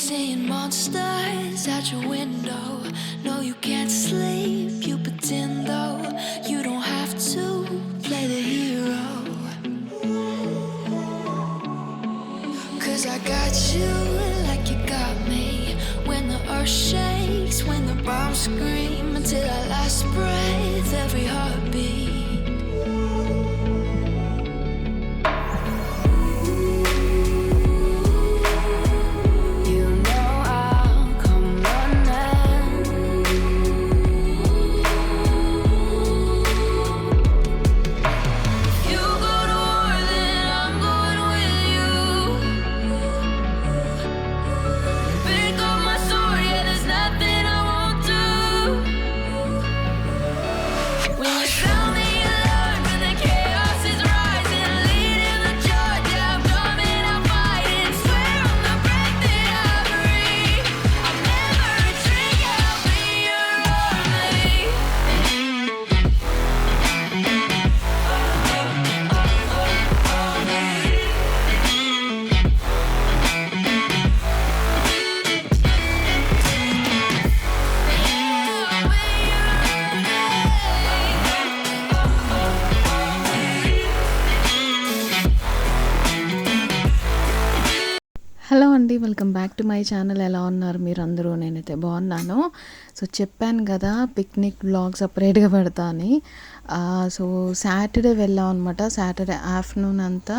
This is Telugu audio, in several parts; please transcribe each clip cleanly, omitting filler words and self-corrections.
seeing monsters out your window. No, you can't sleep, you pretend though. You don't have to play the hero. 'Cause I got you like you got me. When the earth shakes, when the bombs scream, until our last breath, every heartbeat. Hello అండి, welcome back to my channel. ఎలా ఉన్నారు మీరు అందరూ? నేనైతే బాగున్నాను. సో చెప్పాను కదా పిక్నిక్ బ్లాగ్ సపరేట్గా పెడతా అని. సో సాటర్డే వెళ్ళాం అనమాట. సాటర్డే ఆఫ్టర్నూన్ అంతా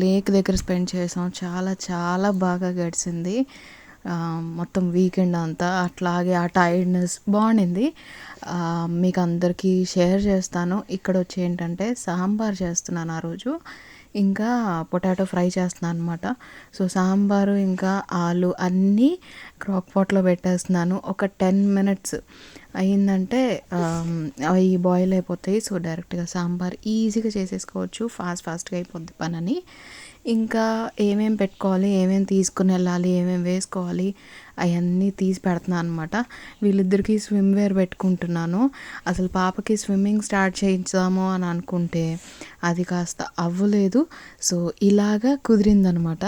లేక్ దగ్గర స్పెండ్ చేసాం. చాలా చాలా బాగా గడిచింది మొత్తం వీకెండ్ అంతా. అట్లాగే ఆ టైర్డ్నెస్ బాగుండింది. మీకు అందరికీ షేర్ చేస్తాను. ఇక్కడ వచ్చి ఏంటంటే సాంబార్ చేస్తున్నాను ఆ రోజు, ఇంకా పొటాటో ఫ్రై చేస్తున్నాను అనమాట. సో సాంబారు ఇంకా ఆలు అన్నీ క్రాక్ పాట్లో పెట్టేస్తున్నాను. ఒక 10 minutes అయ్యిందంటే అవి బాయిల్ అయిపోతాయి. సో డైరెక్ట్గా సాంబార్ ఈజీగా చేసేసుకోవచ్చు, ఫాస్ట్గా అయిపోద్ది పనని. ఇంకా ఏమేం పెట్టుకోవాలి, ఏమేమి తీసుకుని వెళ్ళాలి, ఏమేమి వేసుకోవాలి అవన్నీ తీసి పెడుతున్నాను అనమాట. వీళ్ళిద్దరికీ స్విమ్ వేర్ పెట్టుకుంటున్నాను. అసలు పాపకి స్విమ్మింగ్ స్టార్ట్ చేయించాము అని అనుకుంటే అది కాస్త అవ్వలేదు. సో ఇలాగా కుదిరిందనమాట.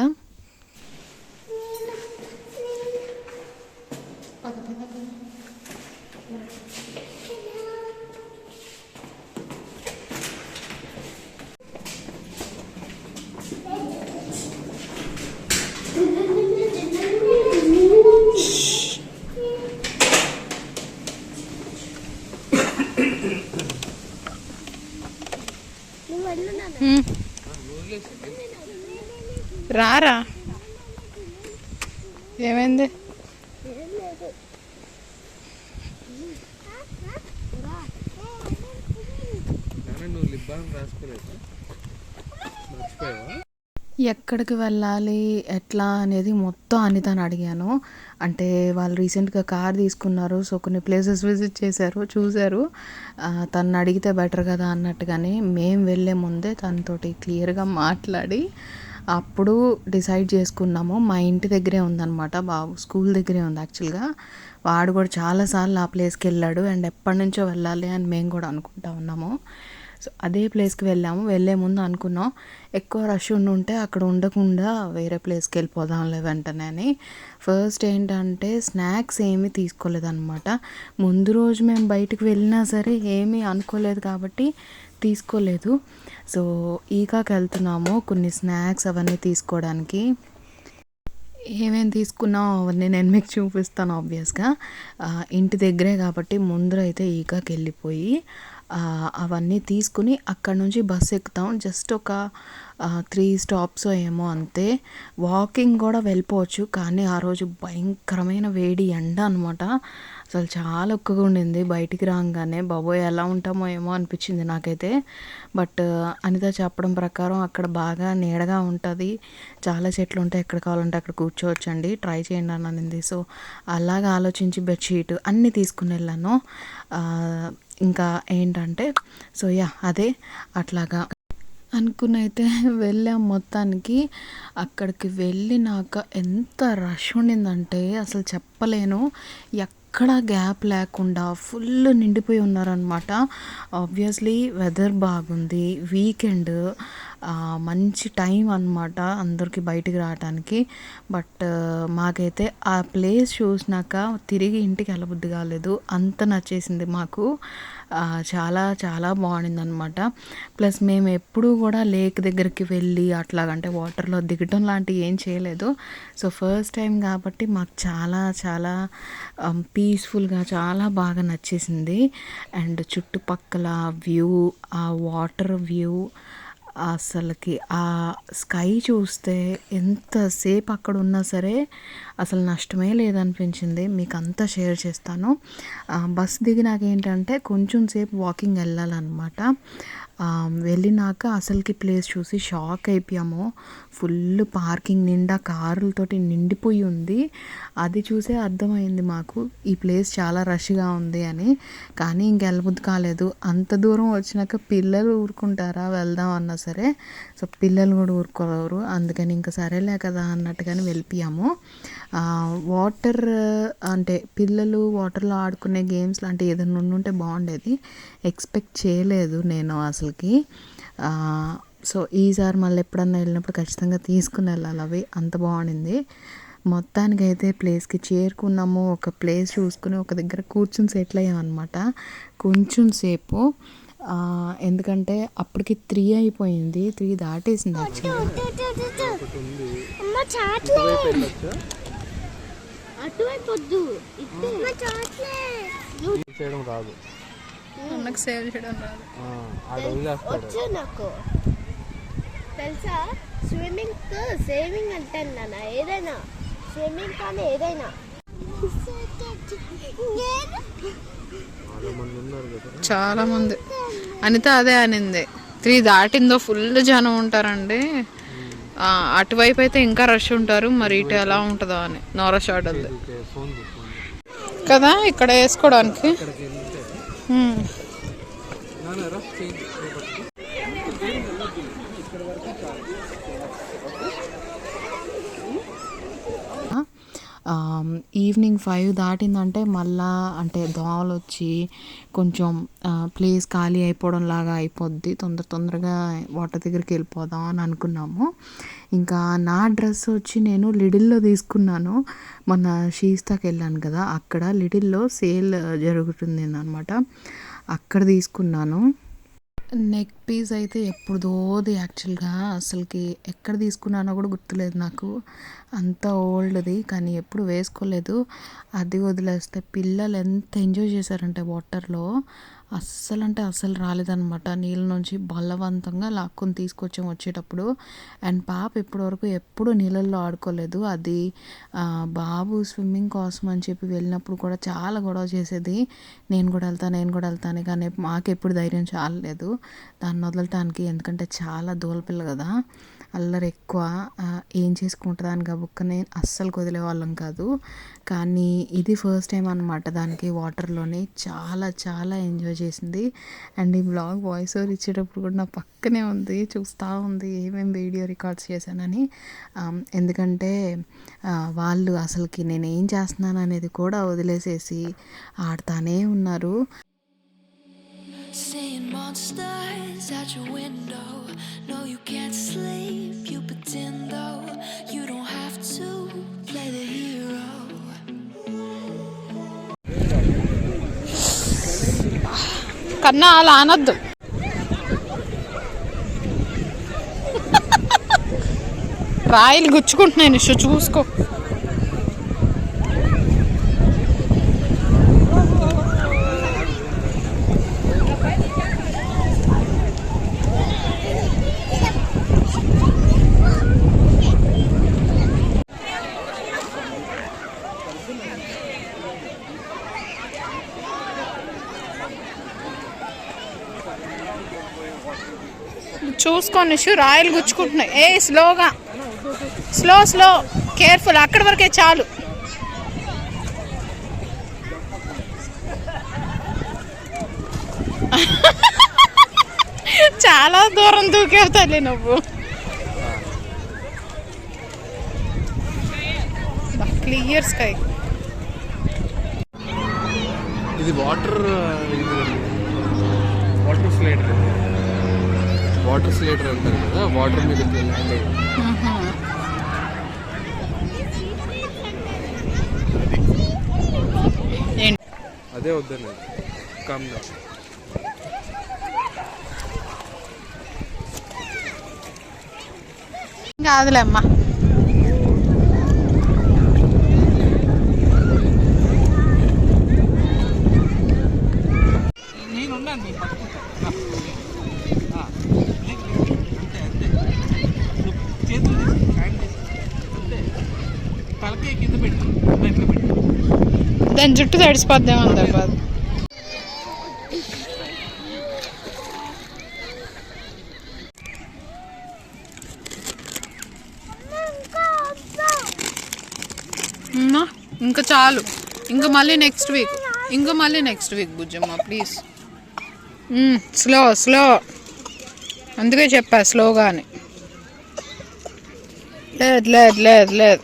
రారా, ఏమైంది? ఎక్కడికి వెళ్ళాలి ఎట్లా అనేది మొత్తం అనితని అడిగాను. అంటే వాళ్ళు రీసెంట్గా కార్ తీసుకున్నారు. సో కొన్ని ప్లేసెస్ విజిట్ చేశారు, చూశారు. తను అడిగితే బెటర్ కదా అన్నట్టుగానే మేము వెళ్ళే ముందే తనతోటి క్లియర్గా మాట్లాడి అప్పుడు డిసైడ్ చేసుకున్నాము. మా ఇంటి దగ్గరే ఉందన్నమాట, బాబు స్కూల్ దగ్గరే ఉంది యాక్చువల్గా. వాడు కూడా చాలాసార్లు ఆ ప్లేస్కి వెళ్ళాడు అండ్ ఎప్పటి నుంచో వెళ్ళాలి అని మేము కూడా అనుకుంటా ఉన్నాము. సో అదే ప్లేస్కి వెళ్ళాము. వెళ్ళే ముందు అనుకున్నాం ఎక్కువ రష్ ఉంటే అక్కడ ఉండకుండా వేరే ప్లేస్కి వెళ్ళిపోదాంలే వెంటనే అని. ఫస్ట్ ఏంటంటే స్నాక్స్ ఏమీ తీసుకోలేదన్నమాట. ముందు రోజు మేము బయటకు వెళ్ళినా సరే ఏమీ అనుకోలేదు కాబట్టి తీసుకోలేదు. సో ఈకాకి వెళ్తున్నాము కొన్ని స్నాక్స్ అవన్నీ తీసుకోవడానికి. ఏమేమి తీసుకున్నావు అవన్నీ నేను మీకు చూపిస్తాను ఆబ్వియస్గా. ఇంటి దగ్గరే కాబట్టి ముందర అయితే ఈకాకి వెళ్ళిపోయి అవన్నీ తీసుకుని అక్కడ నుంచి బస్సు ఎక్కుతాం. జస్ట్ ఒక 3 stops ఏమో అంతే. వాకింగ్ కూడా వెళ్ళిపోవచ్చు, కానీ ఆ రోజు భయంకరమైన వేడి ఎండ అనమాట. అసలు చాలా ఉక్కగా ఉండింది. బయటికి రాగానే బాబోయ్ ఎలా ఉంటామో ఏమో అనిపించింది నాకైతే. బట్ అనిత చెప్పడం ప్రకారం అక్కడ బాగా నీడగా ఉంటుంది, చాలా చెట్లు ఉంటాయి, ఎక్కడ కావాలంటే అక్కడ కూర్చోవచ్చండి, ట్రై చేయండి అని అనింది. సో అలాగా ఆలోచించి బెడ్షీట్ అన్నీ తీసుకుని వెళ్ళాను. ఇంకా ఏంటంటే సో అదే అట్లాగా అనుకుని అయితే వెళ్ళాం. మొత్తానికి అక్కడికి వెళ్ళినాక ఎంత రష్ ఉండిందంటే అసలు చెప్పలేను. ఎక్కడ గ్యాప్ లేకుండా ఫుల్ నిండిపోయి ఉన్నారనమాట. ఆబ్వియస్లీ వెదర్ బాగుంది, వీకెండ్. మంచి టైం అన్నమాట అందరికి బయటికి రావడానికి. బట్ మాకైతే ఆ ప్లేస్ చూసినాక తిరిగి ఇంటికి వెళ్ళబుద్ధి కాలేదు, అంత నచ్చేసింది మాకు. చాలా చాలా బాగుండిందనమాట. ప్లస్ మేము ఎప్పుడూ కూడా లేక్ దగ్గరికి వెళ్ళి అట్లాగంటే వాటర్లో దిగటం లాంటివి ఏం చేయలేదు. సో ఫస్ట్ టైం కాబట్టి మాకు చాలా చాలా పీస్ఫుల్గా చాలా బాగా నచ్చేసింది. అండ్ చుట్టుపక్కల వ్యూ, ఆ వాటర్ వ్యూ, అసలుకి ఆ స్కై చూస్తే ఎంతసేపు అక్కడ ఉన్నా సరే అసలు నష్టమే లేదనిపించింది. మీకు అంతా షేర్ చేస్తాను. బస్ దిగినాక ఏంటంటే కొంచెం సేపు వాకింగ్ వెళ్ళాలన్నమాట. వెళ్ళినాక అసలుకి ప్లేస్ చూసి షాక్ అయిపోయాము. ఫుల్ పార్కింగ్ నిండా కారులతోటి నిండిపోయి ఉంది. అది చూసే అర్థమైంది మాకు ఈ ప్లేస్ చాలా రష్గా ఉంది అని. కానీ ఇంకెళ్ళబుద్ధి కాలేదు. అంత దూరం వచ్చినాక పిల్లలు ఊరుకుంటారా వెళ్దాం అన్నా సరే. సో పిల్లలు కూడా ఊరుకోరు, అందుకని ఇంకా సరేలే కదా అన్నట్టుగానే వెళ్ళిపోయాము. వాటర్ అంటే పిల్లలు వాటర్లో ఆడుకునే గేమ్స్ లాంటివి ఏదైనా ఉంటే బాగుండేది. ఎక్స్పెక్ట్ చేయలేదు నేను అసలుకి. సో ఈసారి మళ్ళీ ఎప్పుడన్నా వెళ్ళినప్పుడు ఖచ్చితంగా తీసుకుని వెళ్ళాలి అవి, అంత బాగుండింది. మొత్తానికైతే ప్లేస్కి చేరుకున్నాము. ఒక ప్లేస్ చూసుకుని ఒక దగ్గర కూర్చుని సెటిల్ అయ్యామన్నమాట కొంచెం సేపు. ఎందుకంటే అప్పటికి 3 అయిపోయింది, 3 దాటేసింది యాక్చువల్గా. సేవ్ చేయడం రాదు నాకు తెలుసా. స్విమ్మింగ్ సేవింగ్ అంటే నాన్న, ఏదైనా స్విమ్మింగ్ కానీ ఏదైనా. చాలా మంది అనిత అదే అనింది, 3 దాటిందో ఫుల్ జనం ఉంటారండి, అటువైపు అయితే ఇంకా రష్ ఉంటారు, మరి ఇటు ఎలా ఉంటుందో అని. నోరా షాడల్ కదా ఇక్కడ వేసుకోవడానికి. ఈవినింగ్ 5 దాటిందంటే మళ్ళా అంటే దోమలు వచ్చి కొంచెం ప్లేస్ ఖాళీ అయిపోవడం లాగా అయిపోద్ది. తొందరగా వాటర్ దగ్గరికి వెళ్ళిపోదాం అని అనుకున్నాము. ఇంకా నా డ్రెస్ వచ్చి నేను లిడిల్లో తీసుకున్నాను. మొన్న షీస్తాకి వెళ్ళాను కదా, అక్కడ లిడిల్లో సేల్ జరుగుతుంది అన్నమాట, అక్కడ తీసుకున్నాను. నెక్ పీస్ అయితే ఎప్పుడుదోది యాక్చువల్గా, అసలుకి ఎక్కడ తీసుకున్నానో కూడా గుర్తులేదు నాకు, అంత ఓల్డ్ది, కానీ ఎప్పుడు వేసుకోలేదు. అది వదిలేస్తే పిల్లలు ఎంత ఎంజాయ్ చేశారంటే వాటర్లో, అస్సలు అంటే అస్సలు రాలేదన్నమాట. నీళ్ళ నుంచి బలవంతంగా లాక్కొని తీసుకొచ్చాము వచ్చేటప్పుడు. అండ్ పాప ఇప్పటివరకు ఎప్పుడు నీళ్ళల్లో ఆడుకోలేదు. అది బాబు స్విమ్మింగ్ కోసం అని చెప్పి వెళ్ళినప్పుడు కూడా చాలా గొడవ చేసేది, నేను కూడా వెళ్తాను, కానీ మాకు ఎప్పుడు ధైర్యం చాలలేదు దాన్ని వదలటానికి. ఎందుకంటే చాలా దూలపిల్ల కదా, అల్లరి ఎక్కువ, ఏం చేసుకుంటుందా అని గబుక్కనే అస్సలు వదిలేవాళ్ళం కాదు. కానీ ఇది ఫస్ట్ టైం అనమాట దానికి వాటర్లోనే. చాలా చాలా ఎంజాయ్ చేసింది. అండ్ ఈ బ్లాగ్ వాయిస్ ఓవర్ ఇచ్చేటప్పుడు కూడా నా పక్కనే ఉంది, చూస్తూ ఉంది ఏమేమి వీడియో రికార్డ్స్ చేశానని. ఎందుకంటే వాళ్ళు అసలుకి నేను ఏం చేస్తున్నాను అనేది కూడా వదిలేసేసి ఆడుతూనే ఉన్నారు. Seeing monsters out your window. No, you can't sleep, you pretend though. You don't have to play the hero. కన్నా అలా అనొద్దు. రాయిలు గుచ్చుకుంటున్నాయి నిషు, చూసుకో. చూసుకోండి నిషు, రాయలు గుచ్చుకుంటున్నాయి. స్లోగా, స్లో కేర్ఫుల్, అక్కడి వరకే చాలు. చాలా దూరం దూకేవు తల్లి నువ్వు. Clear sky. ఇది వాటర్ స్లైడర్. వాటర్ స్లైడర్ అంటారు కదా, వాటర్ మీద ల్యాండ్ అయ్యింది. అదే వద్దన్నది కమ్నా. కాదులే అమ్మా. దాని జుట్టు తడిసిపోద్దాం అందరు. ఇంకా చాలు, ఇంకా మళ్ళీ next week Bujjamma please. Slow అందుకే చెప్పా స్లోగానే. లేదు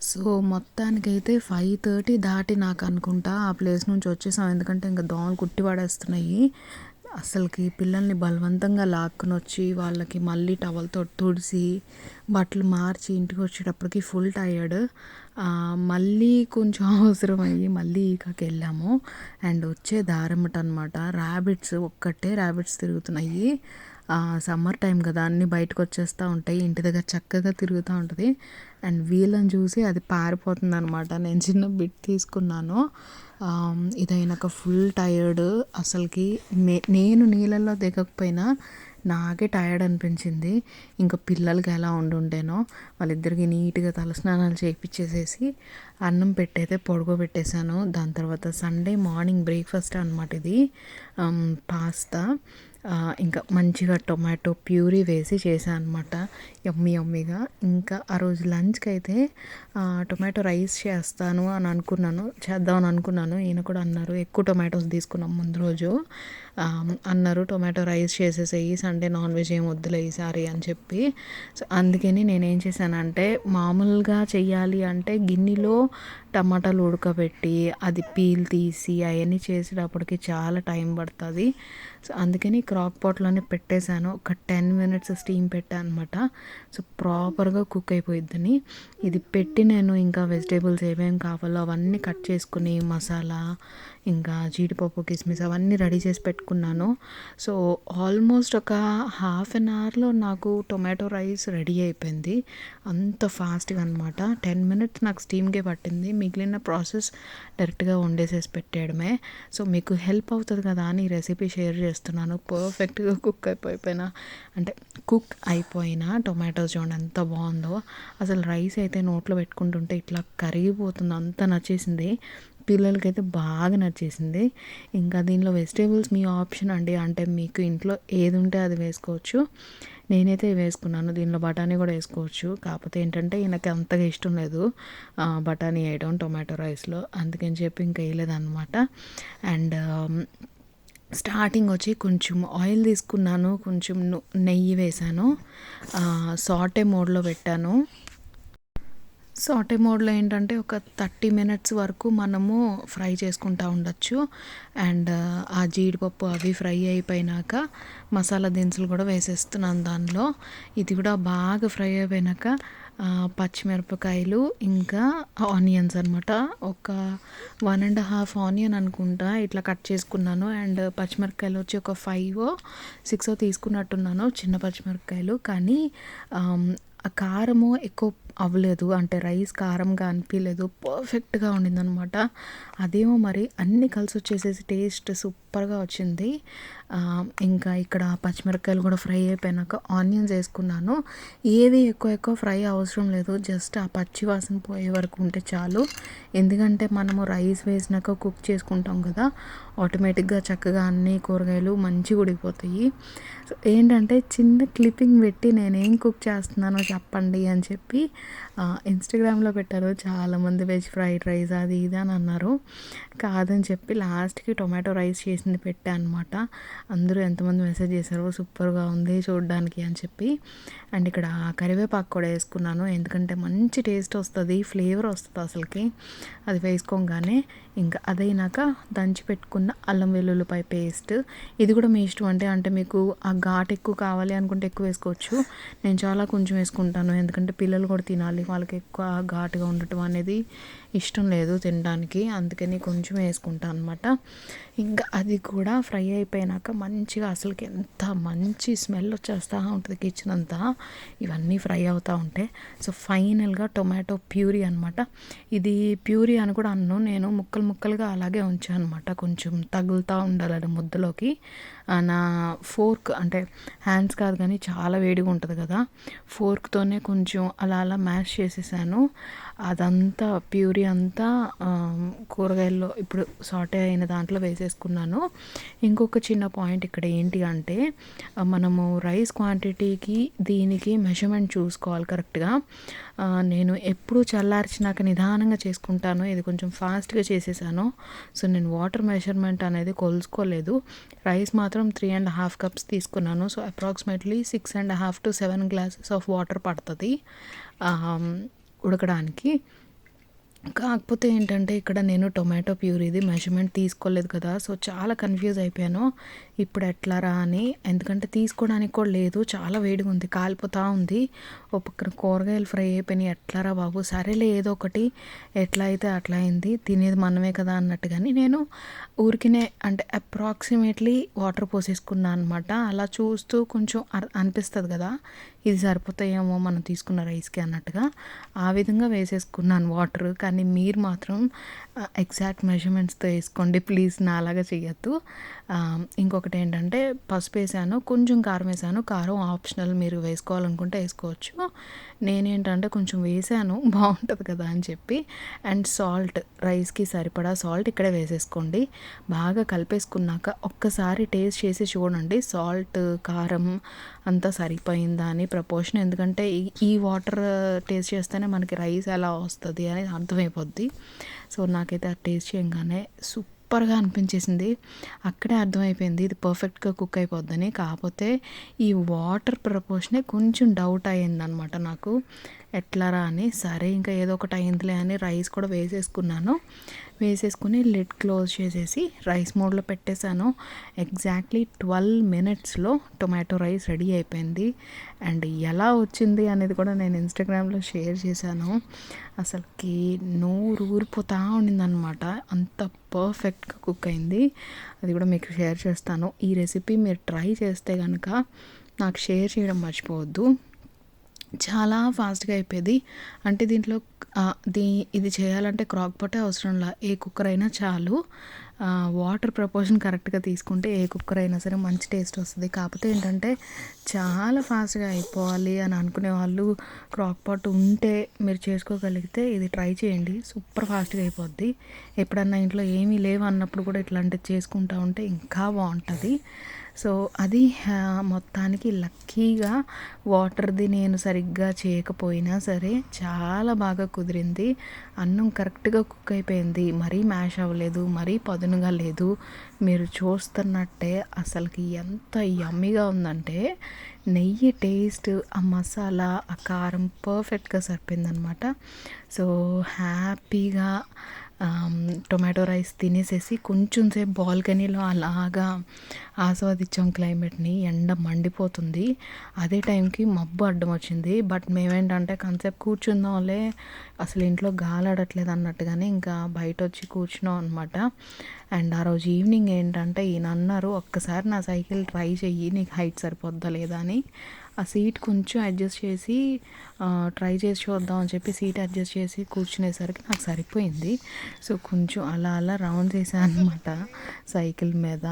సో మొత్తానికైతే 5:30 దాటి నాకు అనుకుంటా ఆ ప్లేస్ నుంచి వచ్చేసాం. ఎందుకంటే ఇంకా దోమలు కుట్టి పడేస్తున్నాయి. అసలుకి పిల్లల్ని బలవంతంగా లాక్కుని వచ్చి వాళ్ళకి మళ్ళీ టవల్తో తుడిసి బట్టలు మార్చి ఇంటికి వచ్చేటప్పటికి ఫుల్ టైర్డ్. మళ్ళీ కొంచెం అవసరం అయ్యి మళ్ళీ ఈకాకి వెళ్ళాము. అండ్ వచ్చే దారమ్మట అనమాట ర్యాబిట్స్ తిరుగుతున్నాయి. సమ్మర్ టైం కదా, అన్నీ బయటకు వచ్చేస్తూ ఉంటాయి. ఇంటి దగ్గర చక్కగా తిరుగుతూ ఉంటుంది. అండ్ వీళ్ళని చూసి అది పారిపోతుంది అనమాట. నేను చిన్న బిట్ తీసుకున్నాను. ఇదైనాక ఫుల్ టైర్డ్. అసలుకి నేను నీళ్ళల్లో దిగకపోయినా నాకే టైర్డ్ అనిపించింది. ఇంకా పిల్లలకి ఎలా ఉండుంటేనో. వాళ్ళిద్దరికి నీట్గా తలస్నానాలు చేయించేసేసి అన్నం పెట్టయితే పడుకోబెట్టేశాను. దాని తర్వాత సండే మార్నింగ్ బ్రేక్ఫాస్ట్ అనమాట ఇది. పాస్తా ఇంకా మంచిగా టొమాటో ప్యూరీ వేసి చేశాను అనమాట, యమ్మీగా. ఇంకా ఆ రోజు లంచ్కి అయితే టొమాటో రైస్ చేద్దామని అనుకున్నాను. ఈయన కూడా అన్నారు, ఎక్కువ టొమాటోస్ తీసుకున్నాం ముందు రోజు. అన్నారు టొమాటో రైస్ చేసేసేయి, సండే నాన్ వెజ్ ఏం వద్దులే ఈసారి అని చెప్పి. సో అందుకని నేనేం చేశానంటే, మామూలుగా చెయ్యాలి అంటే గిన్నెలో టమాటాలు ఉడకబెట్టి అది పీల్ తీసి అవన్నీ చేసేటప్పటికి చాలా టైం పడుతుంది. సో అందుకని క్రాక్ పాట్లోనే పెట్టేశాను. ఒక 10 minutes స్టీమ్ పెట్టాను అనమాట. సో ప్రాపర్గా కుక్ అయిపోయిద్దని ఇది పెట్టి నేను ఇంకా వెజిటేబుల్స్ ఏమేమి కావాలో అవన్నీ కట్ చేసుకుని మసాలా ఇంకా జీడిపప్పు కిస్మిస్ అవన్నీ రెడీ చేసి పెట్టుకున్నాను. సో ఆల్మోస్ట్ ఒక 1/2 hourలో నాకు టొమాటో రైస్ రెడీ అయిపోయింది. అంత ఫాస్ట్గా అనమాట. 10 minutes నాకు స్టీమ్కే పట్టింది. మిగిలిన ప్రాసెస్ డైరెక్ట్గా వండేసేసి పెట్టేయడమే. సో మీకు హెల్ప్ అవుతుంది కదా అని ఈ రెసిపీ షేర్ చేస్తున్నాను. పర్ఫెక్ట్గా కుక్ అయిపోయిన టొమాటోస్ చూడండి ఎంత బాగుందో. అసలు రైస్ అయితే నోట్లో పెట్టుకుంటుంటే ఇట్లా కరిగిపోతుంది, అంత నచ్చేసింది. పిల్లలకైతే బాగా నచ్చేసింది. ఇంకా దీనిలో వెజిటేబుల్స్ మీ ఆప్షన్ అండి, అంటే మీకు ఇంట్లో ఏది ఉంటే అది వేసుకోవచ్చు. నేనైతే వేసుకున్నాను. దీనిలో బఠానీ కూడా వేసుకోవచ్చు. కాకపోతే ఏంటంటే ఈయనకి అంతగా ఇష్టం లేదు బఠానీ వేయడం టొమాటో రైస్లో, అందుకని చెప్పి ఇంకా వేయలేదన్నమాట. అండ్ స్టార్టింగ్ వచ్చి కొంచెం ఆయిల్ తీసుకున్నాను, కొంచెం నెయ్యి వేసాను, సాటే మోడ్లో పెట్టాను. సాటే మోడ్లో ఏంటంటే ఒక 30 minutes వరకు మనము ఫ్రై చేసుకుంటూ ఉండొచ్చు. అండ్ ఆ జీడిపప్పు అవి ఫ్రై అయిపోయినాక మసాలా దినుసులు కూడా వేసేస్తున్నాను దానిలో. ఇది కూడా బాగా ఫ్రై అయిపోయినాక పచ్చిమిరపకాయలు ఇంకా ఆనియన్స్ అనమాట. ఒక 1.5 ఆనియన్ అనుకుంటా ఇట్లా కట్ చేసుకున్నాను. అండ్ పచ్చిమిరపకాయలు వచ్చి ఒక 5 or 6 తీసుకున్నట్టున్నాను, చిన్న పచ్చిమిరపకాయలు. కానీ ఆ కారము ఎక్కువ అవ్వలేదు, అంటే రైస్ కారంగా అనిపించలేదు, పర్ఫెక్ట్గా ఉండిందనమాట. అదేమో మరి అన్నీ కలిసి వచ్చేసేసి టేస్ట్ సూపర్గా వచ్చింది. ఇంకా ఇక్కడ పచ్చిమిరపకాయలు కూడా ఫ్రై అయిపోయినాక ఆనియన్స్ వేసుకున్నాను. ఏది ఎక్కువ ఫ్రై అవసరం లేదు, జస్ట్ ఆ పచ్చి వాసన పోయే వరకు ఉంటే చాలు. ఎందుకంటే మనము రైస్ వేసినాక కుక్ చేసుకుంటాం కదా, ఆటోమేటిక్గా చక్కగా అన్ని కూరగాయలు మంచిగా ఉడికిపోతాయి. సో ఏంటంటే చిన్న క్లిప్పింగ్ పెట్టి నేనేం కుక్ చేస్తున్నానో చెప్పండి అని చెప్పి ఇన్స్టాగ్రామ్లో పెట్టారు. చాలామంది వెజ్ ఫ్రైడ్ రైస్ అది ఇది అని అన్నారు. కాదని చెప్పి లాస్ట్కి టొమాటో రైస్ చేసింది పెట్టాను అనమాట. అందరూ ఎంతమంది మెసేజ్ చేశారో సూపర్గా ఉంది చూడడానికి అని చెప్పి. అండ్ ఇక్కడ కరివేపాకు కూడా వేసుకున్నాను, ఎందుకంటే మంచి టేస్ట్ వస్తుంది, ఫ్లేవర్ వస్తుంది అసలుకి అది వేసుకోగానే. ఇంకా అదైనాక దంచి పెట్టుకున్న అల్లం వెల్లుల్లిపాయ పేస్ట్, ఇది కూడా మీ ఇష్టం అంటే మీకు ఆ ఘాటు ఎక్కువ కావాలి అనుకుంటే ఎక్కువ వేసుకోవచ్చు. నేను చాలా కొంచెం వేసుకుంటాను, ఎందుకంటే పిల్లలు కూడా తినాలి, వాళ్ళకి ఎక్కువ ఘాటుగా ఉండటం అనేది ఇష్టం లేదు తినడానికి, అందుకని కొంచెం వేసుకుంటాను అనమాట. ఇంకా అది కూడా ఫ్రై అయిపోయినాక మంచిగా అసలుకి ఎంత మంచి స్మెల్ వచ్చేస్తూ ఉంటుంది కిచెన్ అంతా, ఇవన్నీ ఫ్రై అవుతూ ఉంటాయి. సో ఫైనల్గా టొమాటో ప్యూరీ అనమాట. ఇది ప్యూరీ అని కూడా అన్ను, నేను ముక్కలుగా అలాగే ఉంచాను అనమాట, కొంచెం తగులుతూ ఉండాలని ముద్దలోకి. నా ఫోర్క్ అంటే హ్యాండ్స్ కాదు కానీ చాలా వేడిగా ఉంటుంది కదా, ఫోర్క్తోనే కొంచెం అలా మ్యాష్ చేసేసాను. అదంతా ప్యూరీ అంతా కూరగాయల్లో ఇప్పుడు సాటే అయిన దాంట్లో వేసేసుకున్నాను. ఇంకొక చిన్న పాయింట్ ఇక్కడ ఏంటి అంటే, మనము రైస్ క్వాంటిటీకి దీనికి మెజర్మెంట్ చూసుకోవాలి కరెక్ట్గా. నేను ఎప్పుడు చల్లార్చినాక నిదానంగా చేసుకుంటాను, ఇది కొంచెం ఫాస్ట్గా చేసేసాను. సో నేను వాటర్ మెజర్మెంట్ అనేది కొలుసుకోలేదు. రైస్ మాత్రం 3.5 కప్స్ తీసుకున్నాను. So approximately 6.5 to 7 glasses of water పడుతుంది ఉడకడానికి. కాకపోతే ఏంటంటే ఇక్కడ నేను టొమాటో ప్యూరీది మెజర్మెంట్ తీసుకోలేదు కదా, సో చాలా కన్ఫ్యూజ్ అయిపోయాను ఇప్పుడు ఎట్లారా అని. ఎందుకంటే తీసుకోవడానికి కూడా లేదు, చాలా వేడిగా ఉంది, కాలిపోతూ ఉంది. ఒక పక్కన కూరగాయలు ఫ్రై అయిపోయినాయి, ఎట్లారా బాబు, సరేలే ఏదో ఒకటి ఎట్లా అయితే అట్లా అయింది, తినేది మనమే కదా అన్నట్టుగాని నేను ఊరికినే అంటే అప్రాక్సిమేట్లీ వాటర్ పోసేసుకున్నాను అనమాట. అలా చూస్తూ కొంచెం అనిపిస్తుంది కదా ఇది సరిపోతాయేమో మనం తీసుకున్న రైస్కి అన్నట్టుగా, ఆ విధంగా వేసేసుకున్నాను వాటర్. కానీ మీరు మాత్రం ఎగ్జాక్ట్ మెజర్మెంట్స్తో వేసుకోండి ప్లీజ్, నా అలాగా చేయొద్దు. ఇంకొకటి ఏంటంటే పసుపు వేసాను, కొంచెం కారం వేసాను, కారం ఆప్షనల్, మీరు వేసుకోవాలనుకుంటే వేసుకోవచ్చు. నేనేంటంటే కొంచెం వేసాను బాగుంటుంది కదా అని చెప్పి. అండ్ సాల్ట్, రైస్కి సరిపడా సాల్ట్ ఇక్కడే వేసేసుకోండి. బాగా కలిపేసుకున్నాక ఒక్కసారి టేస్ట్ చేసి చూడండి సాల్ట్ కారం అంతా సరిపోయిందా అని ప్రపోర్షన్, ఎందుకంటే ఈ వాటర్ టేస్ట్ చేస్తేనే మనకి రైస్ ఎలా వస్తుంది అనేది అర్థమైపోద్ది. సో నాకైతే ఆ టేస్ట్ చేయగానే సూపర్గా అనిపించేసింది, అక్కడే అర్థమైపోయింది ఇది పర్ఫెక్ట్గా కుక్ అయిపోద్దని. కాకపోతే ఈ వాటర్ ప్రపోర్షనే కొంచెం డౌట్ అయ్యింది అనమాట నాకు, ఎట్లారా అని. సరే ఇంకా ఏదో ఒకటి అయిందిలే అని రైస్ కూడా వేసేసుకుని లిడ్ క్లోజ్ చేసేసి రైస్ మోడ్లో పెట్టేశాను. ఎగ్జాక్ట్లీ 12 minutesలో టొమాటో రైస్ రెడీ అయిపోయింది. అండ్ ఎలా వచ్చింది అనేది కూడా నేను ఇన్స్టాగ్రామ్లో షేర్ చేశాను. అసలుకి నోరు ఊరిపోతూ ఉండిందనమాట, అంత పర్ఫెక్ట్గా కుక్ అయింది. అది కూడా మీకు షేర్ చేస్తాను. ఈ రెసిపీ మీరు ట్రై చేస్తే కనుక నాకు షేర్ చేయడం మర్చిపోవద్దు. చాలా ఫాస్ట్గా అయిపోయేది. అంటే దీంట్లో ఇది చేయాలంటే క్రాక్ పాటే అవసరంలా, ఏ కుక్కర్ అయినా చాలు. వాటర్ ప్రపోర్షన్ కరెక్ట్గా తీసుకుంటే ఏ కుక్కర్ అయినా సరే మంచి టేస్ట్ వస్తుంది. కాకపోతే ఏంటంటే చాలా ఫాస్ట్గా అయిపోవాలి అని అనుకునే వాళ్ళు క్రాక్ పాట్ ఉంటే మీరు చేసుకోగలిగితే ఇది ట్రై చేయండి, సూపర్ ఫాస్ట్గా అయిపోద్ది. ఎప్పుడన్నా ఇంట్లో ఏమీ లేవు అన్నప్పుడు కూడా ఇట్లాంటివి చేసుకుంటూ ఉంటే ఇంకా బాగుంటుంది. సో అది మొత్తానికి లక్కీగా వాటర్ది నేను సరిగ్గా చేయకపోయినా సరే చాలా బాగా కుదిరింది. అన్నం కరెక్ట్గా కుక్ అయిపోయింది, మరీ మ్యాష్ అవ్వలేదు, మరీ పదునుగా లేదు. మీరు చూస్తున్నట్టే అసలుకి ఎంత యమ్మీగా ఉందంటే, నెయ్యి టేస్ట్, ఆ మసాలా, ఆ కారం పర్ఫెక్ట్గా సరిపోయిందనమాట. సో హ్యాపీగా టొమాటో రైస్ తినేసేసి కొంచెం సేపు బాల్కనీలో అలాగా ఆస్వాదించాం క్లైమేట్ని. ఎండ మండిపోతుంది, అదే టైంకి మబ్బు అడ్డం వచ్చింది. బట్ మేమేంటంటే కాన్సెప్ట్ కూర్చుందాంలే, అసలు ఇంట్లో గాలి ఆడట్లేదు అన్నట్టుగానే ఇంకా బయట వచ్చి కూర్చున్నాం అనమాట. అండ్ ఆ రోజు ఈవినింగ్ ఏంటంటే ఈయన అన్నారు, ఒక్కసారి నా సైకిల్ ట్రై చెయ్యి, నీకు హైట్ సరిపోద్దా లేదా అని. ఆ సీట్ కొంచెం అడ్జస్ట్ చేసి ట్రై చేసి చూద్దాం అని చెప్పి సీట్ అడ్జస్ట్ చేసి కూర్చునేసరికి నాకు సరిపోయింది. సో కొంచెం అలా రౌండ్ చేశాను అనమాట సైకిల్ మీద.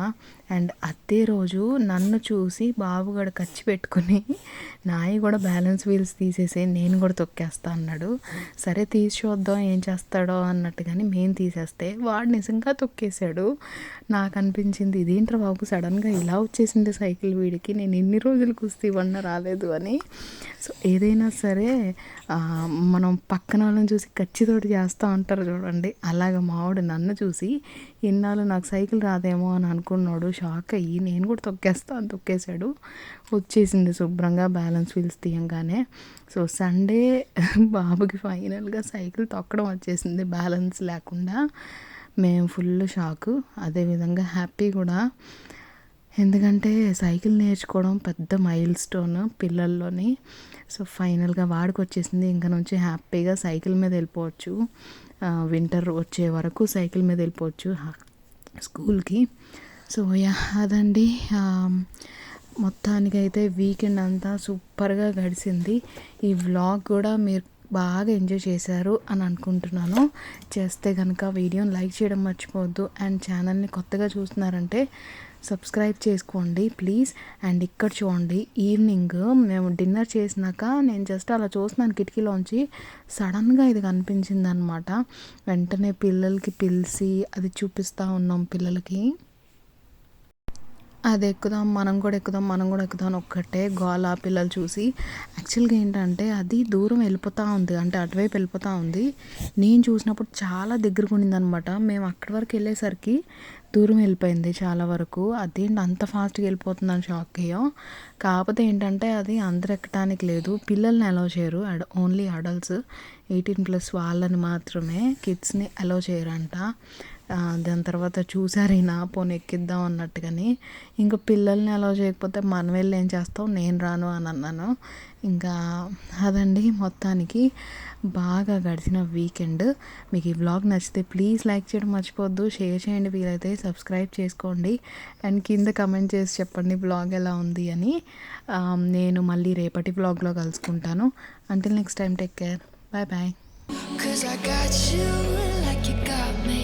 అండ్ అదే రోజు నన్ను చూసి బాబుగాడు ఖర్చు పెట్టుకుని నాయి కూడా బ్యాలెన్స్ వీల్స్ తీసేసి నేను కూడా తొక్కేస్తా అన్నాడు. సరే తీసి చూద్దాం ఏం చేస్తాడో అన్నట్టుగాని మేము తీసేస్తే వాడు నిజంగా తొక్కేశాడు. నాకు అనిపించింది ఇదేంట్రా బాబు సడన్గా ఇలా వచ్చేసింది సైకిల్ వీడికి, నేను ఇన్ని రోజులు కుస్తీ ఇవ్వన్నా రాలేదు అని. సో ఏదైనా సరే మనం పక్కన వాళ్ళని చూసి ఖచ్చితోటి చేస్తూ ఉంటారు చూడండి, అలాగ మావాడు నన్ను చూసి ఇన్నాళ్ళు నాకు సైకిల్ రాదేమో అని అనుకున్నాడు. షాక్ అయ్యి నేను కూడా తొక్కేస్తా అని తొక్కేశాడు. వచ్చేసింది శుభ్రంగా బ్యాలెన్స్ వీల్స్ తీయంగానే. సో సండే బాబుకి ఫైనల్గా సైకిల్ తొక్కడం వచ్చేసింది బ్యాలెన్స్ లేకుండా. మేము ఫుల్ షాకు, అదేవిధంగా హ్యాపీ కూడా. ఎందుకంటే సైకిల్ నేర్చుకోవడం పెద్ద మైల్ స్టోన్ పిల్లల్లోని. సో ఫైనల్గా వాడికి వచ్చేసింది. ఇంకా నుంచి హ్యాపీగా సైకిల్ మీద వెళ్ళిపోవచ్చు. వింటర్ వచ్చే వరకు సైకిల్ మీద వెళ్ళిపోవచ్చు స్కూల్కి. సో యా అదండి, మొత్తానికైతే వీకెండ్ అంతా సూపర్గా గడిచింది. ఈ వ్లాగ్ కూడా మీరు బాగా ఎంజాయ్ చేశారు అని అనుకుంటున్నాను. చేస్తే కనుక వీడియోని లైక్ చేయడం మర్చిపోవద్దు. అండ్ ఛానల్ని కొత్తగా చూస్తున్నారంటే సబ్స్క్రైబ్ చేసుకోండి ప్లీజ్. అండ్ ఇక్కడ చూడండి, ఈవినింగ్ మేము డిన్నర్ చేసినాక నేను జస్ట్ అలా చూస్తున్నాను కిటికీలోంచి, సడన్గా ఇది కనిపించింది అనమాట. వెంటనే పిల్లలకి పిలిచి అది చూపిస్తూ ఉన్నాం పిల్లలకి. అది ఎక్కుదాం, మనం కూడా ఎక్కుదాం అని ఒక్కటే గోల పిల్లలు చూసి. యాక్చువల్గా ఏంటంటే అది దూరం వెళ్ళిపోతూ ఉంది, అంటే అటువైపు వెళ్ళిపోతూ ఉంది. నేను చూసినప్పుడు చాలా దగ్గరకు ఉండిందనమాట. మేము అక్కడి వరకు వెళ్ళేసరికి దూరం వెళ్ళిపోయింది చాలా వరకు. అదేంటి అంత ఫాస్ట్గా వెళ్ళిపోతుందని షాక్ అయ్యాం. కాకపోతే ఏంటంటే అది అందరు ఎక్కడానికి లేదు, పిల్లల్ని అలౌ చేయరు, ఓన్లీ అడల్ట్స్ 18+ వాళ్ళని మాత్రమే, కిడ్స్ని అలౌ చేయరంట. దాని తర్వాత చూసారైనా పోనీ ఎక్కిద్దాం అన్నట్టుగాని. ఇంకా పిల్లల్ని అలౌ చేయకపోతే మనం వెళ్ళి ఏం చేస్తాం, నేను రాను అని అన్నాను. ఇంకా అదండి మొత్తానికి బాగా గడిచిన వీకెండ్. మీకు ఈ వ్లాగ్ నచ్చితే ప్లీజ్ లైక్ చేయడం మర్చిపోవద్దు, షేర్ చేయండి, వీలైతే సబ్స్క్రైబ్ చేసుకోండి. అండ్ కింద కమెంట్ చేసి చెప్పండి వ్లాగ్ ఎలా ఉంది అని. నేను మళ్ళీ రేపటి వ్లాగ్లో కలుసుకుంటాను. Until next time, take care, bye bye. 'Cause I got you like you got me.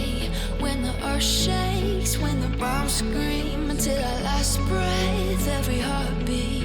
When the earth shakes, when the bombs scream, until our last breath, every heartbeat.